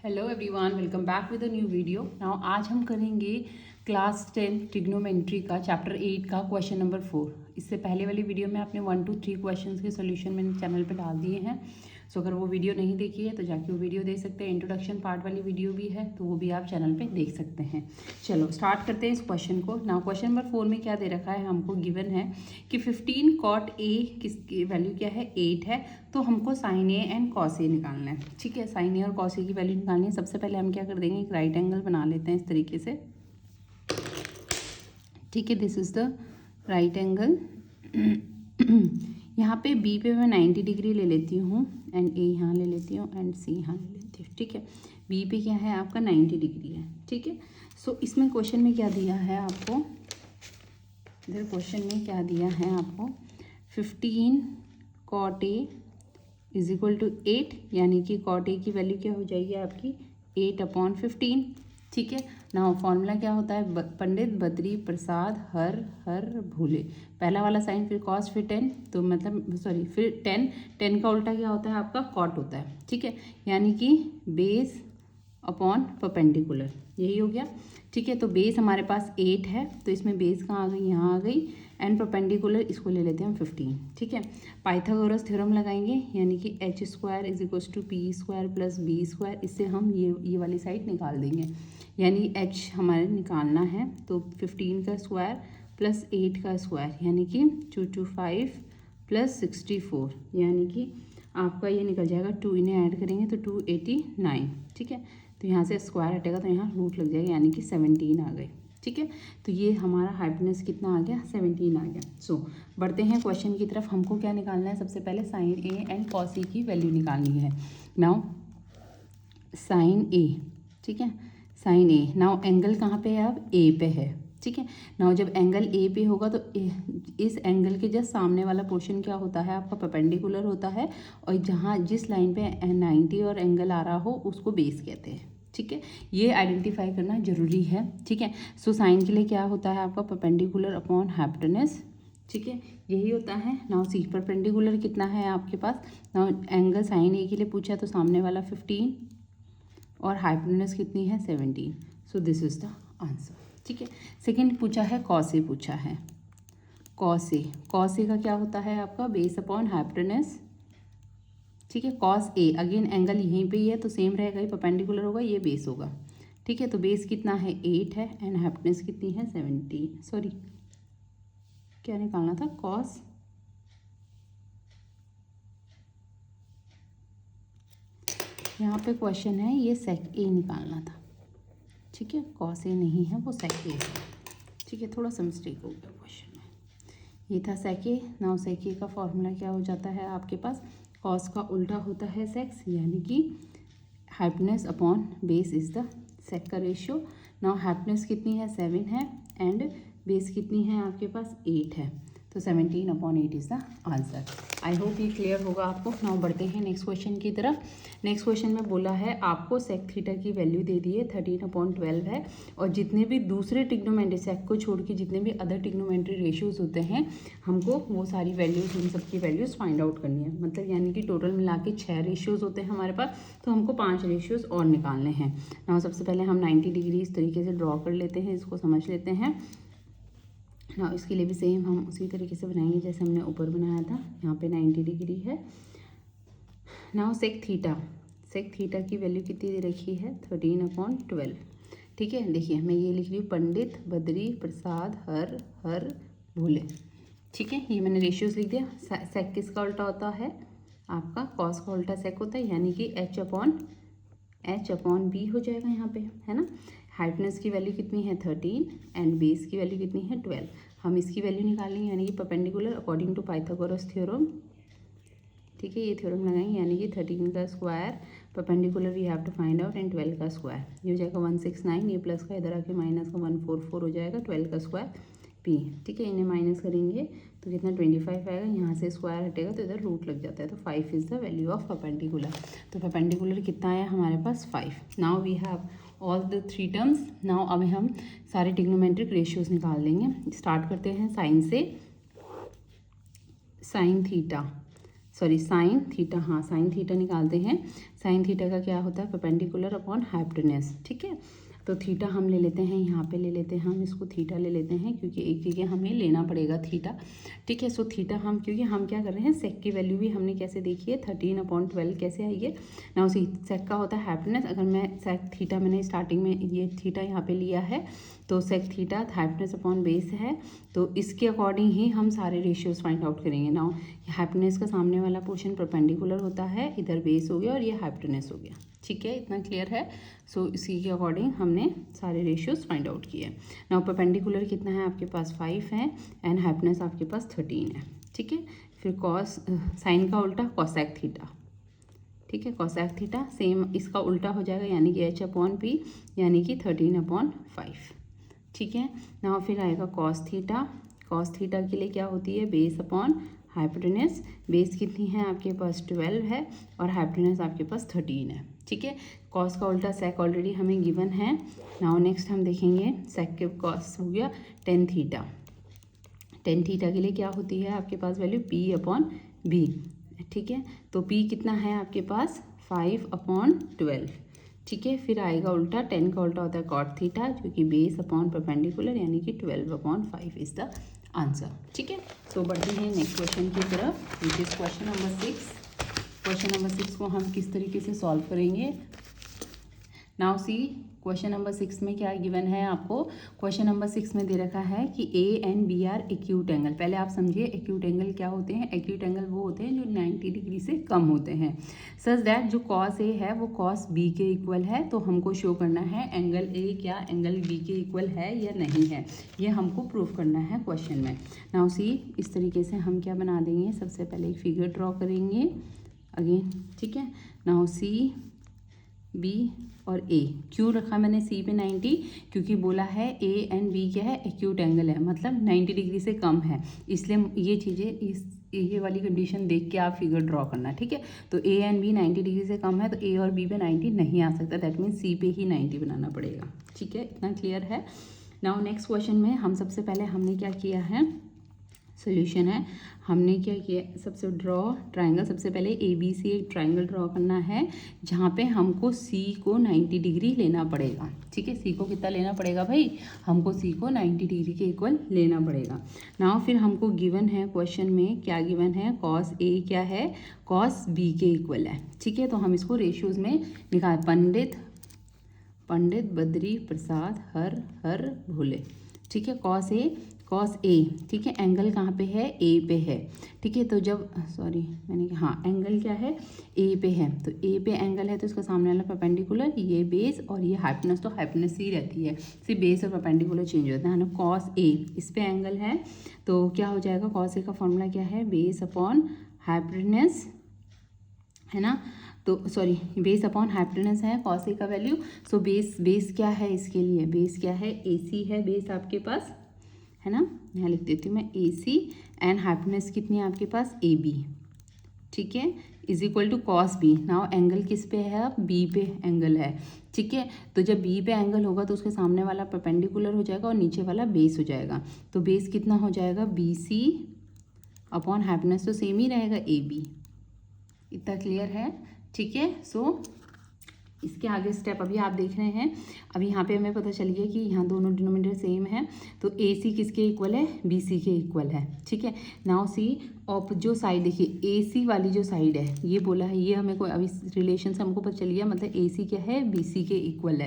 Hello everyone, welcome back with a new video. Now आज हम करेंगे क्लास 10 ट्रिग्नोमेट्री का चैप्टर 8 का क्वेश्चन नंबर 4। इससे पहले वाली वीडियो में आपने 1 to 3 क्वेश्चंस के सोल्यूशन मैंने चैनल पे डाल दिए हैं। सो अगर वो वीडियो नहीं देखी है तो जाके वो वीडियो देख सकते हैं। इंट्रोडक्शन पार्ट वाली वीडियो भी है तो वो भी आप चैनल पे देख सकते हैं। चलो स्टार्ट करते हैं इस क्वेश्चन को। नाउ क्वेश्चन नंबर 4 में क्या दे रखा है, हमको गिवन है कि 15 cot a किसकी वैल्यू क्या है, 8 है। तो हमको sign A and cos A निकालना है। ठीक है, साइन ए और कॉस ए की वैल्यू निकालनी है। सबसे पहले हम क्या कर देंगे, एक राइट एंगल बना लेते हैं इस तरीके से। ठीक है, this is the right angle. यहाँ पे बी पे मैं 90 डिग्री ले लेती हूँ एंड ए यहाँ ले लेती हूँ एंड सी यहाँ ले लेती हूँ। ठीक है, बी पे क्या है आपका 90 डिग्री है। ठीक है, सो इसमें क्वेश्चन में क्या दिया है आपको, इधर क्वेश्चन में क्या दिया है आपको, 15 cot a is equal to 8, यानी कि cot a की वैल्यू क्या हो जाएगी आपकी 8/15। ठीक है, नाउ फॉर्मूला क्या होता है, पंडित बद्री प्रसाद हर हर भूले। पहला वाला साइन फिर कॉस फिर टेन, तो मतलब सॉरी फिर टेन का उल्टा क्या होता है आपका कॉट होता है। ठीक है, यानी कि बेस अपॉन परपेंडिकुलर, यही हो गया। ठीक है, तो बेस हमारे पास 8 है तो इसमें बेस कहाँ आ गई, यहाँ आ गई, एंड परपेंडिकुलर इसको ले लेते हैं हम 15। ठीक है, पाइथागोरस थ्योरम लगाएंगे, यानी कि h² is equals to p² plus b²। इससे हम ये वाली साइड निकाल देंगे, यानी h हमारे निकालना है तो 15 का स्क्वायर प्लस 8 का स्क्वायर, यानी कि 225 प्लस 64, यानी कि आपका ये निकल जाएगा। 2 इन्हें ऐड करेंगे तो 289। ठीक है, तो यहाँ से स्क्वायर हटेगा तो यहाँ रूट लग जाएगा, यानी कि 17 आ गए। ठीक है, तो ये हमारा हाइपोटेन्यूज कितना आ गया, 17 आ गया। सो बढ़ते हैं क्वेश्चन की तरफ। हमको क्या निकालना है, सबसे पहले sign A and cos A की वैल्यू निकालनी है। नाउ साइन ए, ठीक है, साइन ए। नाउ एंगल कहाँ पे है, अब ए पे है। ठीक है, नाउ जब एंगल ए पे होगा तो इस एंगल के जस्ट सामने वाला पोर्शन क्या होता है आपका परपेंडिकुलर होता है, और जहाँ जिस लाइन पे 90 और एंगल आ रहा हो उसको बेस कहते हैं। ठीक है, ये आइडेंटिफाई करना जरूरी है। ठीक है, सो साइन के लिए क्या होता है आपका परपेंडिकुलर अपॉन हाइपोटेन्यूज। ठीक है, यही होता है। नाउ सी परपेंडिकुलर कितना है आपके पास, नाउ एंगल साइन ए के लिए पूछा तो सामने वाला 15 और हाइपोटेन्यूज कितनी है 17। So this is the answer. ठीक है, सेकंड पूछा है कॉस ए, पूछा है कॉस ए। कॉस ए का क्या होता है आपका बेस अपॉन हाइपोटेन्यूज। ठीक है, कॉस ए अगेन एंगल यहीं पे ही है तो सेम रहेगा, ही परपेंडिकुलर होगा, ये बेस होगा। ठीक है, तो बेस कितना है 8 है एंड हाइपोटेन्यूज कितनी है 17। सॉरी क्या निकालना था, कॉस यहाँ पे क्वेश्चन है ये सेक ए निकालना था। ठीक है, कॉस ए नहीं है, वो सेक ए है। ठीक है, थोड़ा सा मिस्टेक हो गया क्वेश्चन में, ये था सेक ए। नाउ सेक ए का फॉर्मूला क्या हो जाता है आपके पास, कॉस का उल्टा होता है सेक्स, यानी कि hypotenuse upon base is the sake का रेशियो। नाउ हाइपोटेन्यूज कितनी है 7 है एंड बेस कितनी है आपके पास 8 है, तो 17/8 is the answer. I hope ये क्लियर होगा आपको। नाउ बढ़ते हैं नेक्स्ट क्वेश्चन की तरफ। नेक्स्ट क्वेश्चन में बोला है आपको सेक थीटा की वैल्यू दे दी है 13/12 है, और जितने भी दूसरे टिग्नोमेट्री सेक को छोड़ के जितने भी अदर टिग्नोमेट्री रेशियोज होते हैं हमको वो सारी वैल्यूज, उन सबकी वैल्यूज फाइंड आउट करनी है। मतलब यानी कि टोटल मिला के 6 रेशियोज होते हैं हमारे पास, तो हमको 5 रेशियोज और निकालने हैं। नाउ सबसे पहले हम 90 डिग्री इस तरीके से ड्रॉ कर लेते हैं, इसको समझ लेते हैं। ना इसके लिए भी सेम हम उसी तरीके से बनाएंगे जैसे हमने ऊपर बनाया था। यहाँ पे 90 डिग्री है। नाउ सेक थीटा की वैल्यू कितनी दे रखी है 13/12। ठीक है, देखिए मैं ये लिख रही हूँ, पंडित बद्री प्रसाद हर हर भूले। ठीक है, ये मैंने रेशियोज लिख दिया। सेक किसका उल्टा होता है आपका, कॉस का उल्टा सेक होता है, यानी कि h/b हो जाएगा यहाँ पे, है ना। हाइपोटेन्यूज की वैल्यू कितनी है 13 एंड बेस की वैल्यू कितनी है 12। हम इसकी वैल्यू निकालेंगे, यानी कि perpendicular according to Pythagoras theorem. ठीक है, ये थ्योरम लगाएंगे, यानी कि 13 का square perpendicular we have to find out and 12 का स्क्वायर, ये हो जाएगा 169, ये प्लस का इधर आके माइनस का 144 हो जाएगा, 12 का स्क्वायर p। ठीक है, इन्हें माइनस करेंगे तो कितना 25 आएगा, यहाँ से स्क्वायर हटेगा तो इधर रूट लग जाता है, तो 5 is the value of perpendicular. तो परपेंडिकुलर कितना आया हमारे पास 5। Now we have all the 3 terms. Now अब हम सारे ट्रिग्नोमेट्रिक रेशियोज निकाल लेंगे। स्टार्ट करते हैं साइन से। Sine theta, sorry sine theta, हाँ साइन थीटा निकालते हैं। साइन थीटा का क्या होता है, परपेंडिकुलर अपॉन हाइपोटेनस, ठीक है। तो थीटा हम ले लेते हैं, यहाँ पे ले लेते हैं हम इसको थीटा ले लेते हैं, क्योंकि एक जगह हमें लेना पड़ेगा थीटा, ठीक है। सो थीटा हम, क्योंकि हम क्या कर रहे हैं, सेक की वैल्यू भी हमने कैसे देखी है, 13/12 कैसे आई है ना, उसी सेक का होता है हाइपोटेनस। अगर मैं सेक थीटा, मैंने स्टार्टिंग में ये थीटा यहाँ पे लिया है, तो sec theta hypotenuse upon base है, तो इसके अकॉर्डिंग ही हम सारे रेशियोज फाइंड आउट करेंगे। नाउ हाइपोटेनस का सामने वाला पोर्शन परपेंडिकुलर होता है, इधर बेस हो गया और ये हाइपोटेनस हो गया, ठीक है, इतना क्लियर है। सो इसी के अकॉर्डिंग हमने सारे रेशियोज फाइंड आउट किए। नाउ परपेंडिकुलर कितना है आपके पास, 5 है, एंड हाइपोटेनस आपके पास 13 है, ठीक है। फिर कॉस, साइन का उल्टा कॉसेक थीटा, ठीक है, कॉसेक थीटा सेम इसका उल्टा हो जाएगा, यानी कि h/p, यानी कि 13/5, ठीक है। नाउ फिर आएगा कॉस थीटा। कॉस थीटा के लिए क्या होती है, बेस अपॉन हाइपोटेनस। बेस कितनी है आपके पास, 12 है, और हाइपोटेनस आपके पास 13 है, ठीक है। कॉस का उल्टा सेक ऑलरेडी हमें गिवन है। नाउ नेक्स्ट हम देखेंगे सेक के कॉस हो गया टेन थीटा। टेन थीटा के लिए क्या होती है आपके पास वैल्यू, p/b, ठीक है। तो p कितना है आपके पास, 5/12, ठीक है। फिर आएगा उल्टा, 10 का उल्टा होता है कॉट थीटा, जो कि बेस अपॉन परपेंडिकुलर, यानी कि 12/5 इज द आंसर, ठीक है। तो बढ़ते हैं नेक्स्ट क्वेश्चन की तरफ, which is question number 6। Question number 6 को हम किस तरीके से सॉल्व करेंगे। नाउ सी क्वेश्चन नंबर 6 में क्या गिवन है आपको। क्वेश्चन नंबर 6 में दे रखा है कि A and B are acute angle. पहले आप समझिए एक्यूट एंगल क्या होते हैं। एक्यूट एंगल वो होते हैं जो 90 डिग्री से कम होते हैं, सच दैट जो कॉस ए है वो कॉस बी के इक्वल है। तो हमको शो करना है एंगल ए क्या एंगल बी के इक्वल है या नहीं है, ये हमको प्रूफ करना है क्वेश्चन में। नाउ सी इस तरीके से हम क्या बना देंगे, सबसे पहले एक फिगर ड्रॉ करेंगे अगेन, ठीक है। नाउ सी बी और ए, क्यों रखा मैंने सी पे 90, क्योंकि बोला है ए एंड बी क्या है, एक्यूट एंगल है, मतलब 90 डिग्री से कम है, इसलिए ये चीज़ें इस ये वाली कंडीशन देख के आप फिगर ड्रॉ करना, ठीक है। तो ए एंड बी 90 डिग्री से कम है, तो ए और बी पे 90 नहीं आ सकता, दैट मीन्स सी पे ही 90 बनाना पड़ेगा, ठीक है, इतना क्लियर है। नाउ नेक्स्ट क्वेश्चन में हम सबसे पहले हमने क्या किया है, सोल्यूशन है, हमने क्या किया, सबसे ड्रॉ ट्रायंगल, सबसे पहले ए बी सी एक ट्रायंगल ड्रॉ करना है, जहाँ पे हमको सी को 90 डिग्री लेना पड़ेगा, ठीक है। सी को कितना लेना पड़ेगा भाई, हमको सी को 90 डिग्री के इक्वल लेना पड़ेगा। नाउ फिर हमको गिवन है क्वेश्चन में, क्या गिवन है, कॉस ए क्या है, कॉस बी के इक्वल है, ठीक है। तो हम इसको रेशियोज में निकाल, पंडित बद्री प्रसाद हर भोले, ठीक है। कॉस ए, ठीक है, एंगल कहाँ पे है, ए पे है, ठीक है। तो जब सॉरी मैंने हाँ एंगल क्या है, ए पे है, तो ए पे एंगल है तो इसका सामने वाला परपेंडिकुलर, ये बेस और ये हाइपोटेनस, तो हाइपोटेनस ही रहती है, सिर्फ बेस और परपेंडिकुलर चेंज होता है ना। कॉस ए इस पे एंगल है, तो क्या हो जाएगा, कॉस ए का फॉर्मूला क्या है, बेस अपॉन हाइपोटेनस, है ना। तो सॉरी बेस अपॉन हाइपोटेनस है कॉस ए का वैल्यू। सो बेस क्या है इसके लिए, बेस क्या है, ए सी है बेस आपके पास, है ना, यहाँ लिख देती हूँ मैं ए सी, एंड हाइपोटेनस कितनी है आपके पास, ए बी, ठीक है, is equal to cos B. Now angle किस पे है, अब बी पे एंगल है, ठीक है। तो जब बी पे एंगल होगा तो उसके सामने वाला परपेंडिकुलर हो जाएगा और नीचे वाला बेस हो जाएगा, तो बेस कितना हो जाएगा, बी सी अपॉन हाइपोटेनस तो सेम ही रहेगा ए बी, इतना क्लियर है, ठीक है। सो इसके आगे स्टेप अभी आप देख रहे हैं, अभी यहाँ पे हमें पता चल गया कि यहाँ दोनों डिनोमिनेटर सेम है, तो ए सी किसके इक्वल है, बी सी के इक्वल है, ठीक है। नाउ सी और जो साइड देखिए ए सी वाली जो साइड है, ये बोला है, ये हमें को अभी रिलेशन से हमको पता चल गया, मतलब ए सी क्या है, बी सी के इक्वल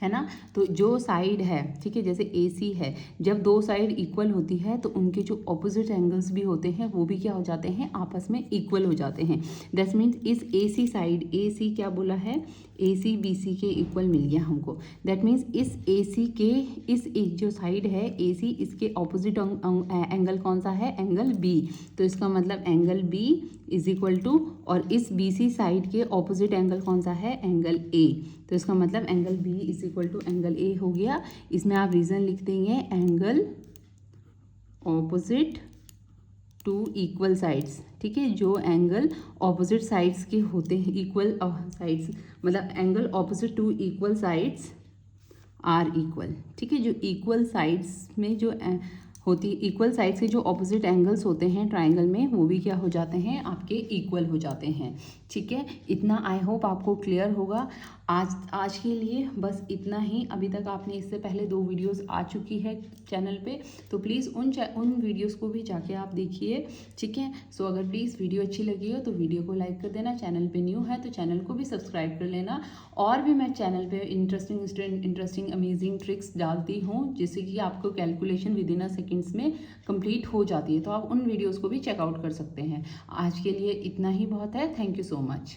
है ना। तो जो साइड है, ठीक है, जैसे ए सी है, जब दो साइड इक्वल होती है तो उनके जो ऑपोजिट एंगल्स भी होते हैं वो भी क्या हो जाते हैं, आपस में इक्वल हो जाते हैं। दैट मीन्स इस ए सी साइड, ए सी क्या बोला है, ए सी बी सी के इक्वल मिल गया हमको। दैट मीन्स इस ए सी के इस एक जो साइड है ए सी, इसके ऑपोजिट एंगल कौन सा है, एंगल बी, तो इसका मतलब angle B is equal to, और इस बी सी साइड के ऑपोजिट एंगल कौन सा है, एंगल ए, तो इसका मतलब angle B is equal to angle A हो गया। इसमें आप रीजन लिख देंगे, angle opposite to equal sides, ठीक है, जो एंगल ऑपोजिट साइड्स के होते हैं, इक्वल साइड्स मतलब angle opposite to equal sides are equal, ठीक है, जो इक्वल साइड्स में जो होती है, इक्वल साइड से जो ऑपोजिट एंगल्स होते हैं ट्राइंगल में वो भी क्या हो जाते हैं आपके इक्वल हो जाते हैं। ठीक है, इतना आई होप आपको क्लियर होगा। आज के लिए बस इतना ही। अभी तक आपने इससे पहले 2 वीडियोस आ चुकी है चैनल पे, तो प्लीज़ उन वीडियोस को भी जाके आप देखिए। ठीक है, सो अगर प्लीज़ वीडियो अच्छी लगी हो तो वीडियो को लाइक कर देना, चैनल पे न्यू है तो चैनल को भी सब्सक्राइब कर लेना। और भी मैं चैनल पे इंटरेस्टिंग अमेजिंग ट्रिक्स डालती हूँ जिससे कि आपको calculation with in a seconds में कंप्लीट हो जाती है, तो आप उन वीडियोज़ को भी चेकआउट कर सकते हैं। आज के लिए इतना ही बहुत है। Thank you so much.